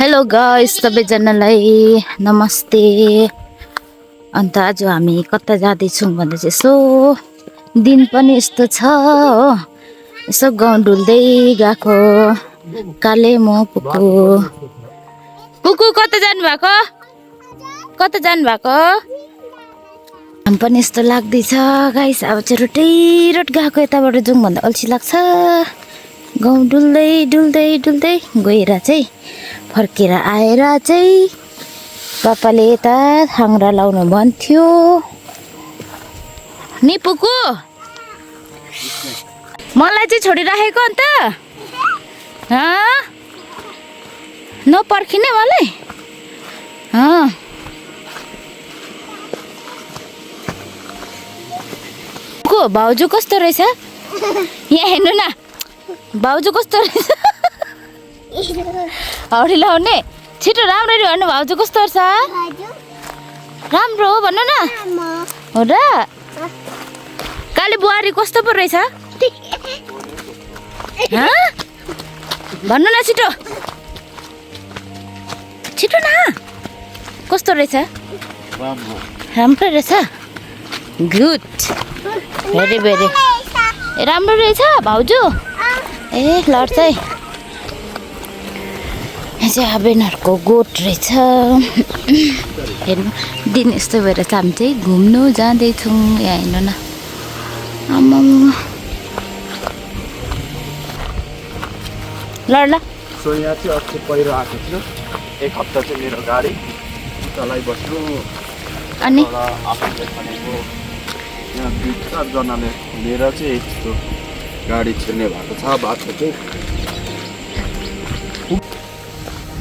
Hello guys, सबैजनालाई नमस्ते। अन्त आज हामी कता जाँदैछौँ भन्दा चाहिँ यसो दिन पनि यस्तो छ हो, यसो गाउँ डुल्दै गएको। काले म पुकु पुकु कता जानु भएको? कता जानु भएको? हामी पनि यस्तो लाग्दैछ गाइस। अब चाहिँ रोटैरोट गएको, यताबाट जाउँ भन्दा अल्छी लाग्छ। गाउँ डुल्दै डुल्दै डुल्दै गएर चाहिँ फर्केर आएर चाहिँ पापाले यता थाङ्रा लाउनु भन्थ्यो नि पुकु। मलाई चाहिँ छोडिराखेको अन्त नपर्खिने मलाई। को भाउजू कस्तो रहेछ? यहाँ हेर्नु न, भाउजू कस्तो रहेछ? हौडी लाउने छिटो राम्ररी भन्नु, भाउजू कस्तो रहेछ? राम्रो हो भन्नु न। हो र? काले बुहारी कस्तो पो रहेछ? भन्नु न छिटो छिटो न, कस्तो रहेछ? राम्रो रहेछ। गुड, भेरी भेरी राम्रो रहेछ भाउजू। ए लड्छ है। यहाँ चाहिँ आबेनहरूको गोठ रहेछ। हेर्नु दिन यस्तो भएर चाहिँ हामी चाहिँ घुम्नु जाँदैछौँ। यहाँ हेर्नु न, आमाम ल ल। सो यहाँ चाहिँ अस्ति पहिरो आएको थियो, एक हप्ता चाहिँ मेरो गाडी चलाइबस्नु। अनि आफूले भनेको यहाँ 2-4 जनाले लिएर चाहिँ यस्तो गाडी छिर्ने भएको छ। बाटो चाहिँ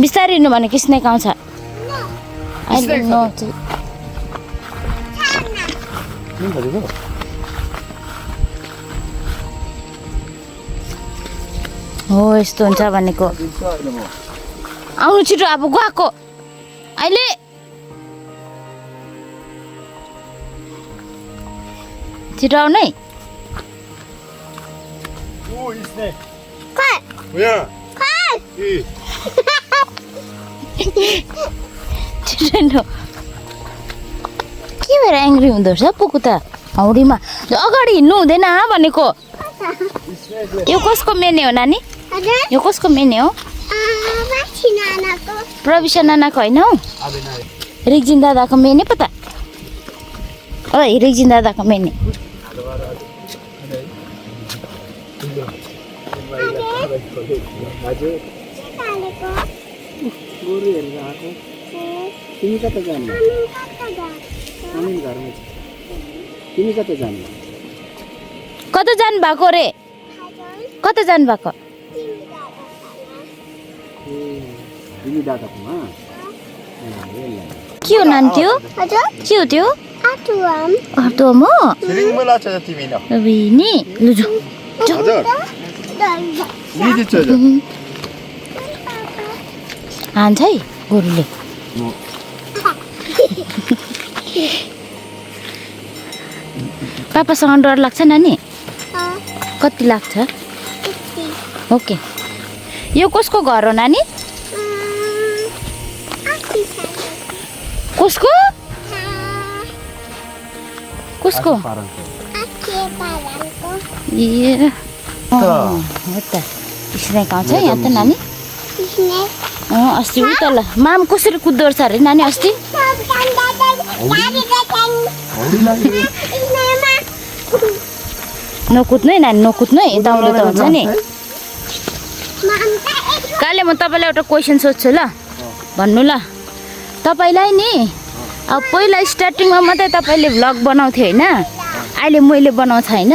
बिस्तारै हिँड्नु भने किस्नेक आउँछ। अहिले हो यस्तो हुन्छ भनेको। आउनु छिटो, अब गएको अहिले। छिटो आउनु है। छिटो के भएर एङ्ग्री हुँदो रहेछ पुकु त? हौडीमा अगाडि हिँड्नु हुँदैन भनेको। यो कसको मेने हो नानी? यो कसको मेने हो? प्रविशा नानाको होइन हौ, रिक्जिन दादाको मेने पो त। ओइ रिक्जिन दादाको मेने। तिमी कता जानु? तिमी कता जानु? कता जानु भएको रे? कता जानु भएको? तिमी दादाकोमा के हो नानी त्यो? के हो त्यो? अटुवाम हो? सिरिङमा छ तिमी न? नि लुजु हजुर लिदिन्छ हजुर। हान्छ है गोरुले। पापासँग डर लाग्छ नानी? कति लाग्छ? ओके। यो कसको घर हो नानी? कसको? कसको? ए हो त। स्नेक आउँछ यहाँ त नानी? अस्ति उता ल माम कसरी कुद्दो रहेछ अरे नानी अस्ति? नकुद्नु है नानी, नकुद्नु है, दाउलो त हुन्छ नि। काले म तपाईँलाई एउटा क्वेसन सोध्छु ल, भन्नु ल। तपाईँलाई नि अब पहिला स्टार्टिङमा मात्रै तपाईँले भ्लग बनाउँथ्यो होइन, अहिले मैले बनाउँछ होइन,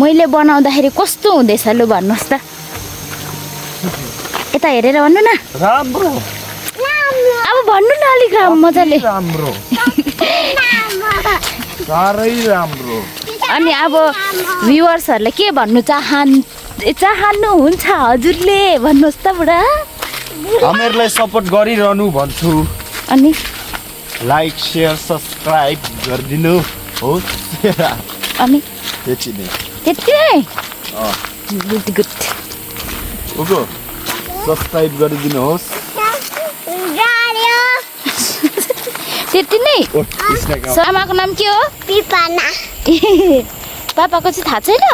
मैले बनाउँदाखेरि कस्तो हुँदैछ लु भन्नुहोस् त। यता हेरेर भन्नु न। राम्रो। अब भन्नु न अलिक मजाले। राम्रो साह्रै राम्रो। अनि अब भ्युवर्सहरूले के भन्नु चाहनुहुन्छ हजुरले भन्नुहोस् त बुढा। हामीहरूलाई सपोर्ट गरिरहनु भन्छु। अनि लाइक शेयर सब्सक्राइब गरिदिनु होस्। अनि त्यति नै। त्यति नै? Good good. सब्सक्राइब गरिदिनुहोस्। त्यति नै स्नेक आमाको नाम के हो पिपाना पापाको चाहिँ थाहा छैन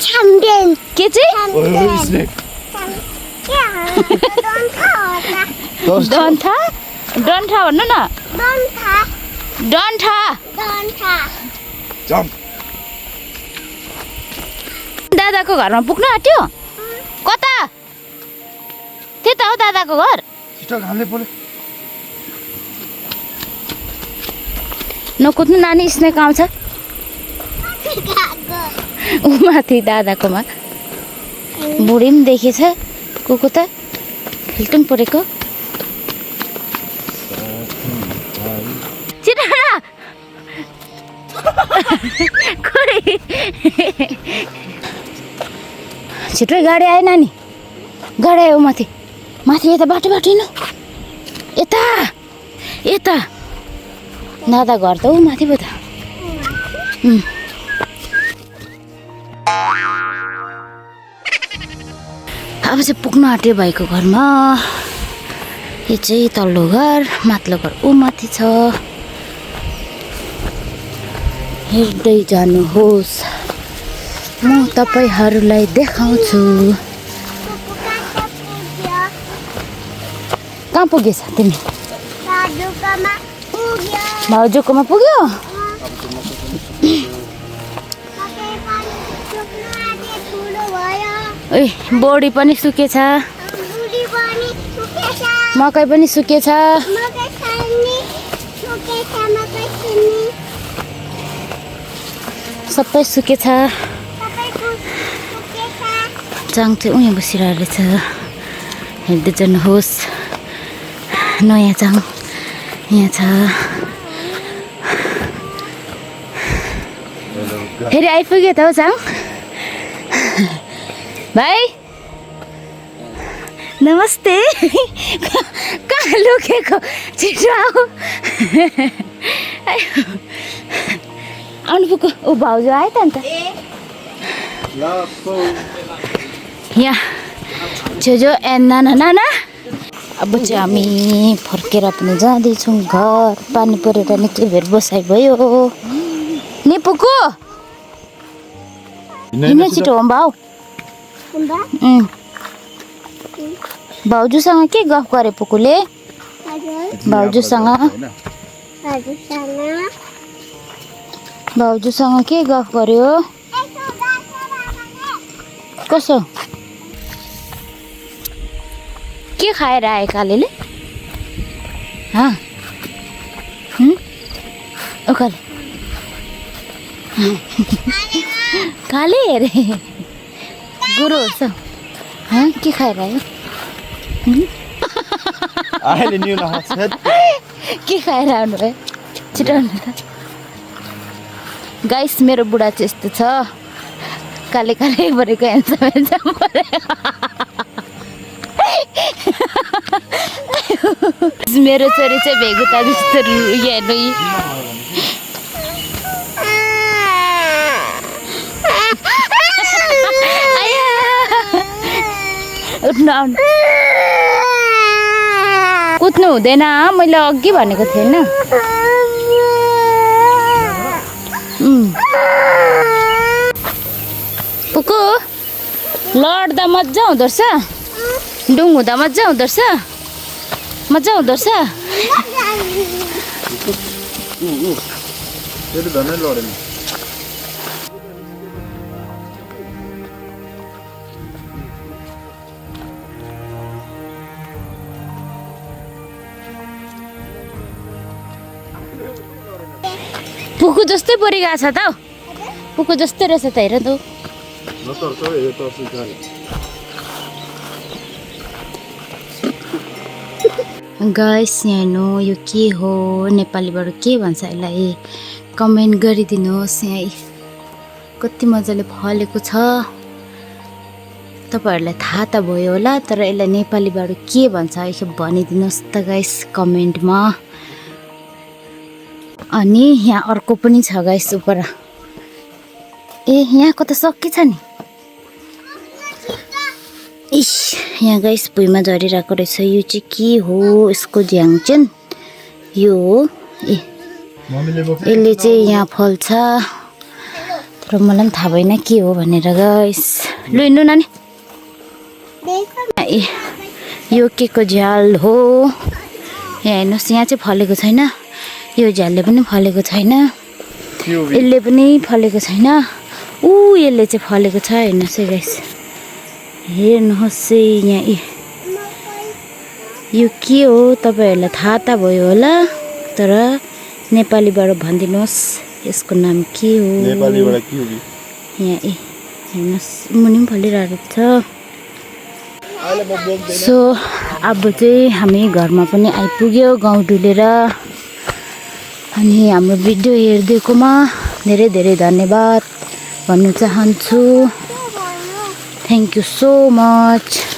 छाम्बेन के चाहिँ स्नेक डन्ठा डन्ठा भन्नु न डन्ठा जम्प दादाको घरमा पुग्नु आँट्यो कता त्यता हो दादाको घर छिटो घामले पोले नकुद्नु नानी स्नेक आउँछ ऊ माथि दादाकोमा बुढी पनि देखेछ कुकु त फिल्टुङ परेको छिटो न छिटो गाडी आयो नानी गाडी आयो माथि माथि यता बाटो बाटो हिँड्नु यता यता दादा घर त ऊ माथि पो त अब चाहिँ पुग्नु आँट्यो भाइको घरमा यो चाहिँ तल्लो घर माथिल्लो घर ऊ माथि छ हेर्दै जानुहोस् म तपाईँहरूलाई देखाउँछु कहाँ पुगेछ तिमी भाउजूकोमा पुग्यो ए बोडी पनि सुकेछ मकै पनि सुकेछ सबै सुकेछ जाङ चाहिँ उहाँ बसिरहेको रहेछ हेर्दै जानुहोस् नयाँ जाङ यहाँ छ फेरि आइपुग्यो त हौ जाङ भाइ नमस्ते कहाँ लुकेको छिटो आऊ आउनु पुग्यो ऊ भाउजू आयो त अन्त यहाँ छेउछेउ ए नाना नाना अब चाहिँ हामी फर्केर पनि जाँदैछौँ घर पानी परेर निकै बेर बसाइ भयो नि पुग्यो हिँड्नु छिटो हो भाउ भाउजूसँग के गफ गरे पुकुले भाउजूसँग के गफ गर्यो कसो के खाएर आए कालेले काले काले अरे गुरुहरू छ के खाएर आयो के खाएर आउनु भयो छिटो आउनु त गाइस मेरो बुढा चाहिँ यस्तो छ काले काले परेको हेन्सम हेन्सम मेरो छोरी चाहिँ भेगुता जस्तो हेर्नु उठ्नु आउनु कुद्नु हुँदैन मैले अघि भनेको थिएँ होइन पुकु लड्दा मजा हुँदो रहेछ डुङ हुँदा मजा हुँदो रहेछ मजा हुँदो रहेछ पुकु जस्तै परिरहेको छ त हौ पुकु जस्तै रहेछ त हेर त गाइस यहाँ हेर्नु यो के हो नेपालीबाट के भन्छ यसलाई कमेन्ट गरिदिनुहोस् यहाँ कति मजाले फलेको छ तपाईँहरूलाई थाहा त भयो होला तर यसलाई नेपालीबाट के भन्छ एकखेप भनिदिनुहोस् त गाइस कमेन्टमा अनि यहाँ अर्को पनि छ गाइस उपर ए यहाँको त सकिन्छ नि इस यहाँ गाइस भुइँमा झरिरहेको रहेछ यो चाहिँ के हो यसको झ्याङ चाहिँ यो ए मम्मीले बोक्छ यसले चाहिँ यहाँ फल्छ तर मलाई पनि थाहा भएन के हो भनेर गाइस लु हिँड्नु नानी ए यो के को झ्याल हो यहाँ हेर्नुहोस् यहाँ चाहिँ फलेको छैन यो झ्यालले पनि फलेको छैन यसले पनि फलेको छैन यसले चाहिँ फलेको छ हेर्नुहोस् है गाइस हेर्नुहोस् है यहाँ यो के हो तपाईँहरूलाई थाहा त भयो होला तर नेपालीबाट भनिदिनुहोस् यसको नाम के हो नेपालीबाट के हो यहाँ हेर्नुहोस् मुनि पनि फलिरहेको छ सो अब चाहिँ हामी घरमा पनि आइपुग्यो गाउँ डुलेर अनि हाम्रो भिडियो हेरिदिएकोमा धेरै धेरै धन्यवाद भन्न चाहन्छु थ्याङ्क यू सो मच